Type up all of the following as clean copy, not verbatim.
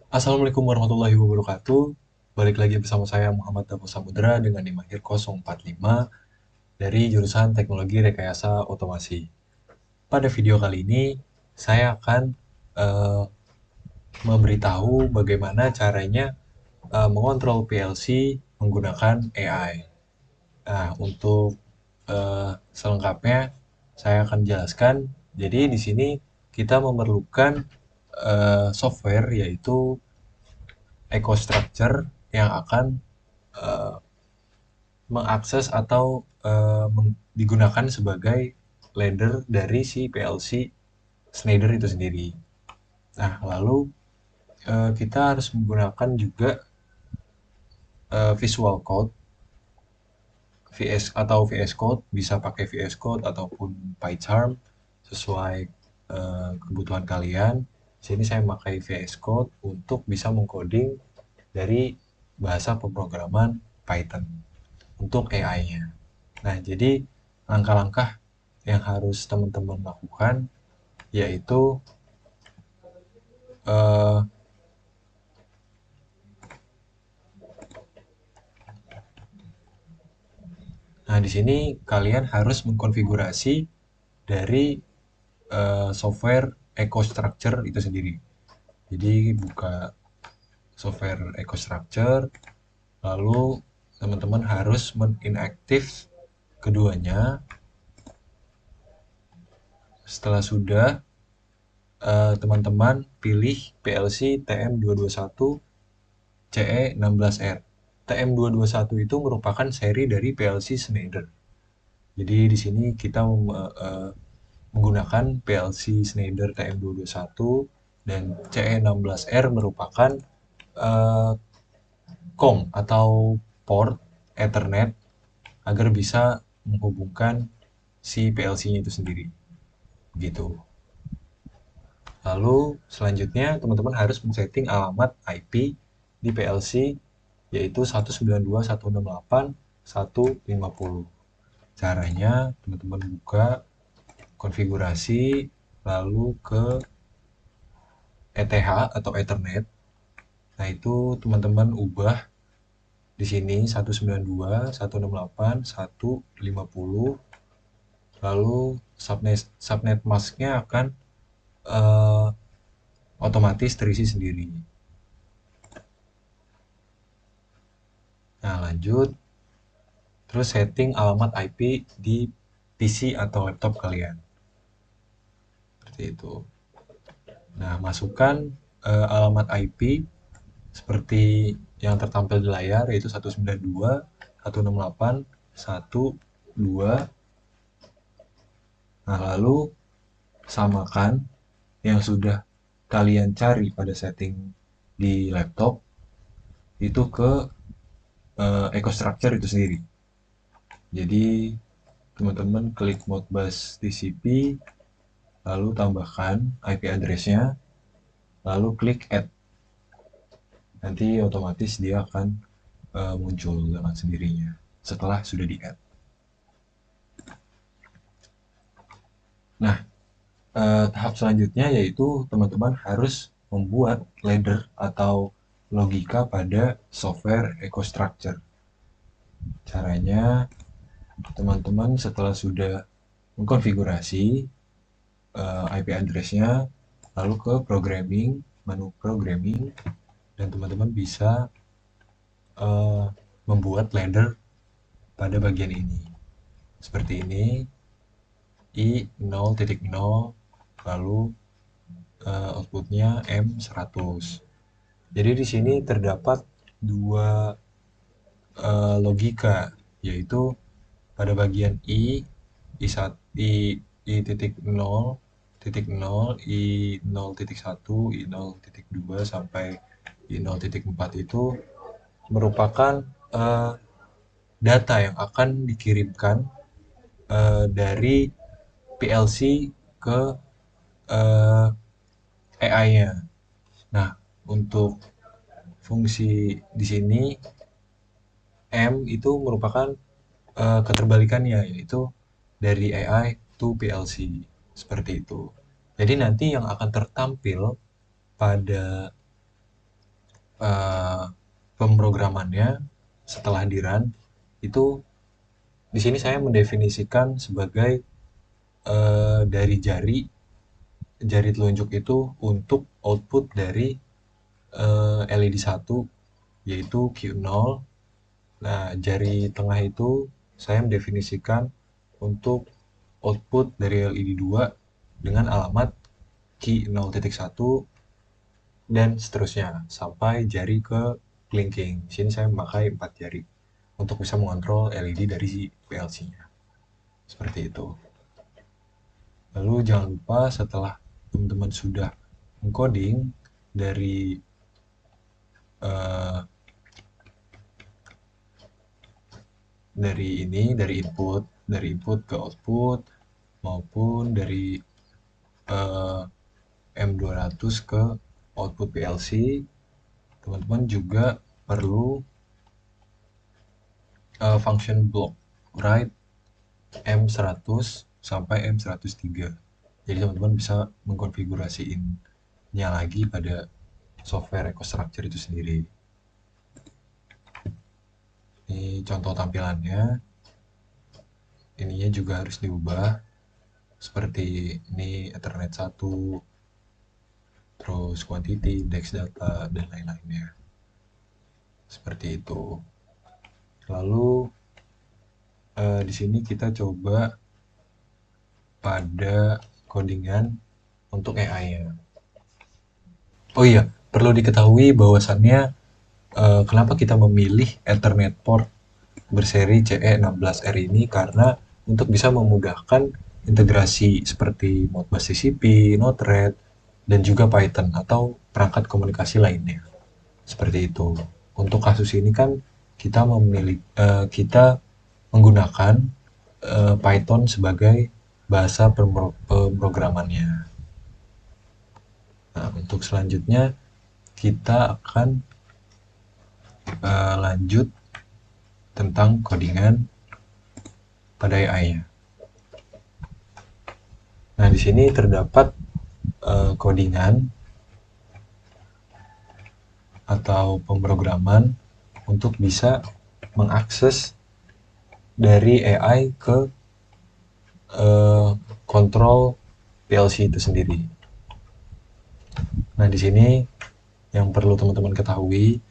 Assalamualaikum warahmatullahi wabarakatuh. Balik lagi bersama saya Muhammad Davo Samudra dengan NIM akhir 045 dari jurusan Teknologi Rekayasa Otomasi. Pada video kali ini, saya akan eh, memberitahu bagaimana caranya mengontrol PLC menggunakan AI. Nah, untuk selengkapnya saya akan jelaskan. Jadi di sini kita memerlukan software yaitu EcoStructure yang akan eh, mengakses atau digunakan sebagai ladder dari si PLC Schneider itu sendiri. Nah, lalu kita harus menggunakan juga Visual Code, VS atau VS Code, bisa pakai VS Code ataupun PyCharm sesuai kebutuhan kalian. Di sini saya memakai VS Code untuk bisa mengcoding dari bahasa pemrograman Python untuk AI-nya. Nah, jadi langkah-langkah yang harus teman-teman lakukan yaitu eh, nah di sini kalian harus mengkonfigurasi dari software EcoStructure itu sendiri. Jadi buka software EcoStructure, lalu teman-teman harus meninaktif keduanya. Setelah sudah, teman-teman pilih PLC TM221 CE16R. TM221 itu merupakan seri dari PLC Schneider. Jadi di sini kita menggunakan PLC Schneider TM221 dan CE16R merupakan eh, COM atau port Ethernet agar bisa menghubungkan si PLC-nya itu sendiri. Gitu. Lalu selanjutnya teman-teman harus men-setting alamat IP di PLC yaitu 192.168.150. Caranya teman-teman buka konfigurasi lalu ke ETH atau Ethernet. Nah, itu teman-teman ubah di sini 192.168.150. Lalu subnet masknya akan eh, otomatis terisi sendiri. Nah, lanjut. Terus setting alamat IP di PC atau laptop kalian. Seperti itu. Nah, masukkan alamat IP seperti yang tertampil di layar yaitu 192.168.1.2. Nah, lalu samakan yang sudah kalian cari pada setting di laptop itu ke EcoStructure itu sendiri. Jadi teman-teman klik Modbus TCP, lalu tambahkan IP address-nya, lalu klik Add. Nanti otomatis dia akan muncul dengan sendirinya setelah sudah di-add. Nah, tahap selanjutnya yaitu teman-teman harus membuat ladder atau logika pada software EcoStructure. Caranya, teman-teman setelah sudah mengkonfigurasi IP address-nya, lalu ke programming, menu programming, dan teman-teman bisa uh, membuat ladder pada bagian ini. Seperti ini, I0.0, lalu outputnya M100. Jadi di sini terdapat dua logika, yaitu pada bagian I1, I titik 0, titik 0, I0.1, I0.2 sampai I0.4 itu merupakan eh, data yang akan dikirimkan dari PLC ke AI-nya. Nah, untuk fungsi di sini M itu merupakan keterbalikannya yaitu dari AI to PLC seperti itu. Jadi nanti yang akan tertampil pada eh, pemrogramannya setelah di run itu di sini saya mendefinisikan sebagai dari jari telunjuk itu untuk output dari LED 1 yaitu Q0. Nah, jari tengah itu saya mendefinisikan untuk output dari LED 2 dengan alamat Q 0.1 dan seterusnya sampai jari ke blinking. Di sini saya memakai 4 jari untuk bisa mengontrol LED dari PLC-nya. Seperti itu. Lalu jangan lupa setelah teman-teman sudah encoding dari eh, dari input ke output maupun dari eh, M200 ke output PLC, teman-teman juga perlu function block write M100 sampai M103. Jadi teman-teman bisa mengkonfigurasiinnya lagi pada software EcoStruxure itu sendiri. Ini contoh tampilannya. Ininya juga harus diubah seperti ini Ethernet 1, terus quantity, index data, dan lain-lainnya. Seperti itu. Lalu di sini kita coba pada codingan untuk AI-nya. Oh iya, perlu diketahui bahwasannya kenapa kita memilih Ethernet port berseri CE16R ini karena untuk bisa memudahkan integrasi seperti Modbus TCP, Node-RED, dan juga Python atau perangkat komunikasi lainnya. Seperti itu. Untuk kasus ini kan kita menggunakan Python sebagai bahasa pemrogramannya. Nah, untuk selanjutnya kita akan lanjut tentang codingan pada AI-nya. Nah, di sini terdapat codingan atau pemrograman untuk bisa mengakses dari AI ke kontrol PLC itu sendiri. Nah, di sini yang perlu teman-teman ketahui,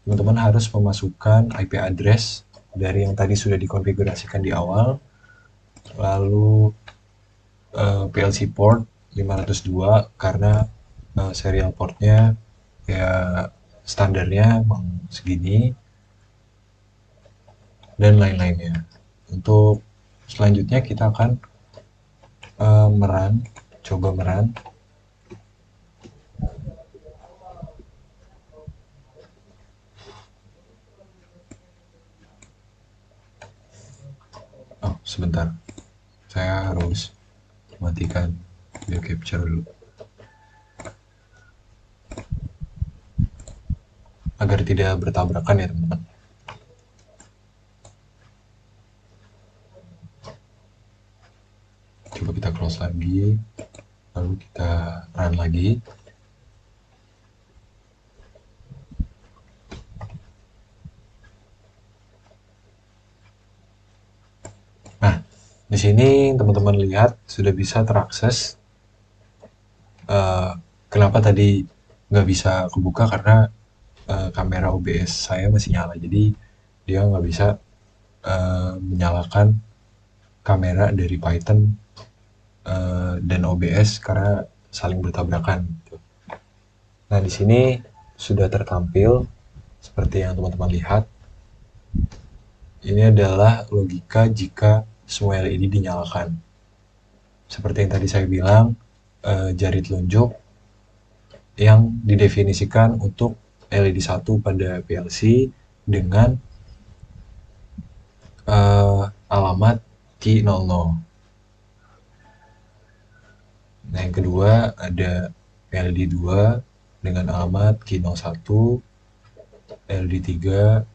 teman-teman harus memasukkan IP address dari yang tadi sudah dikonfigurasikan di awal, lalu PLC port 502 karena serial portnya ya standarnya emang segini, dan lain-lainnya. Untuk selanjutnya kita akan coba meran. Oh, sebentar. Saya harus matikan video capture dulu. Agar tidak bertabrakan ya teman-teman. Coba kita close lagi. Lalu kita run lagi. Nah, di sini teman-teman lihat sudah bisa terakses. Kenapa tadi nggak bisa kebuka karena kamera OBS saya masih nyala, jadi dia nggak bisa menyalakan kamera dari Python dan OBS karena saling bertabrakan. Nah, di sini sudah tertampil seperti yang teman-teman lihat. Ini adalah logika jika semua LED dinyalakan. Seperti yang tadi saya bilang, jari telunjuk yang didefinisikan untuk LED 1 pada PLC dengan alamat key 00. Nah, yang kedua ada LED 2 dengan alamat key 01, LED 3,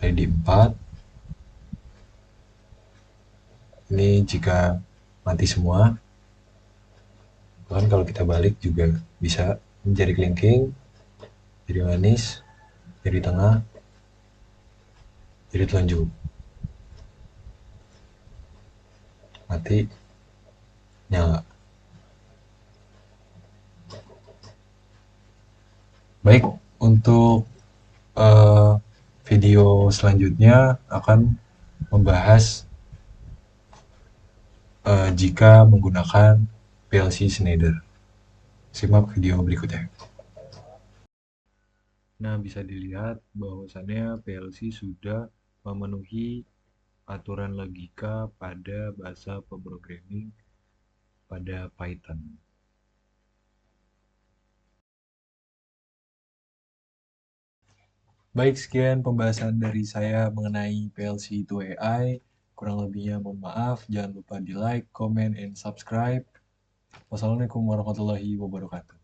LED 4. Ini jika mati semua. Bahkan kalau kita balik juga bisa menjadi clinking. Jari manis, jari tengah, jari telunjuk. Mati, nyala. Baik, untuk eh, video selanjutnya akan membahas jika menggunakan PLC Schneider. Simak video berikutnya. Nah, bisa dilihat bahwasannya PLC sudah memenuhi aturan logika pada bahasa pemrogramming pada Python. Baik, sekian pembahasan dari saya mengenai PLC to AI. Kurang lebihnya mohon maaf. Jangan lupa di like, comment, and subscribe. Wassalamualaikum warahmatullahi wabarakatuh.